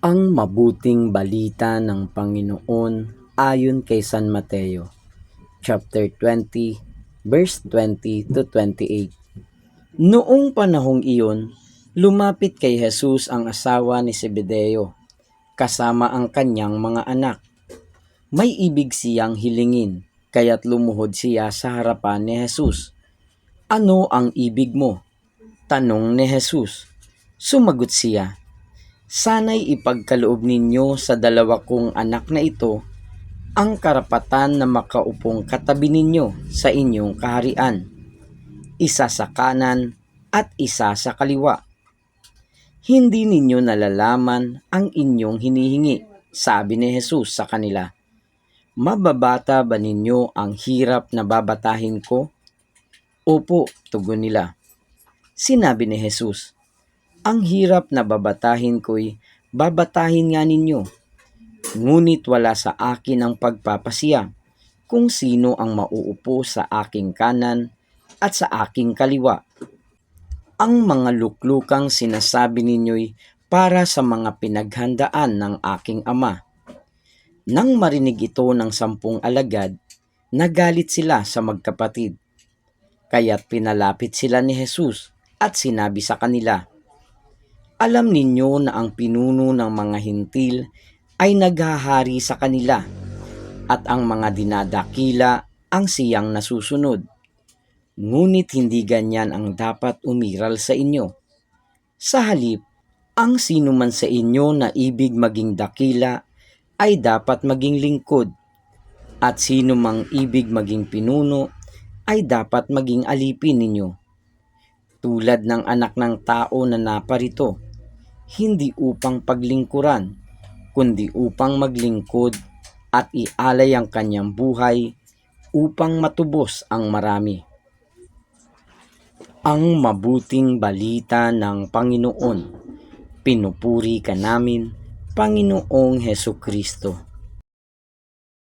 Ang mabuting balita ng Panginoon ayon kay San Mateo, chapter 20, verse 20 to 28. Noong panahong iyon, lumapit kay Jesus ang asawa ni Zebedeo, kasama ang kanyang mga anak. May ibig siyang hilingin, kaya't lumuhod siya sa harapan ni Jesus. Ano ang ibig mo? Tanong ni Jesus. Sumagot siya, sana'y ipagkaloob ninyo sa dalawa kong anak na ito ang karapatan na makaupong katabi ninyo sa inyong kaharian, isa sa kanan at isa sa kaliwa. Hindi ninyo nalalaman ang inyong hinihingi, sabi ni Jesus sa kanila. Mababata ba ninyo ang hirap na babatahin ko? Opo, tugon nila. Sinabi ni Jesus, ang hirap na babatahin ko'y babatahin nga ninyo, ngunit wala sa akin ang pagpapasiya kung sino ang mauupo sa aking kanan at sa aking kaliwa. Ang mga luklukang sinasabi ninyo'y para sa mga pinaghandaan ng aking ama. Nang marinig ito ng 10 alagad, nagalit sila sa magkapatid. Kaya't pinalapit sila ni Jesus at sinabi sa kanila, alam ninyo na ang pinuno ng mga hintil ay naghahari sa kanila at ang mga dinadakila ang siyang nasusunod. Ngunit hindi ganyan ang dapat umiral sa inyo. Sa halip, ang sino man sa inyo na ibig maging dakila ay dapat maging lingkod, at sino mang ibig maging pinuno ay dapat maging alipin ninyo. Tulad ng anak ng tao na naparito, hindi upang paglingkuran, kundi upang maglingkod at ialay ang kanyang buhay upang matubos ang marami. Ang mabuting balita ng Panginoon. Pinupuri ka namin, Panginoong Hesukristo.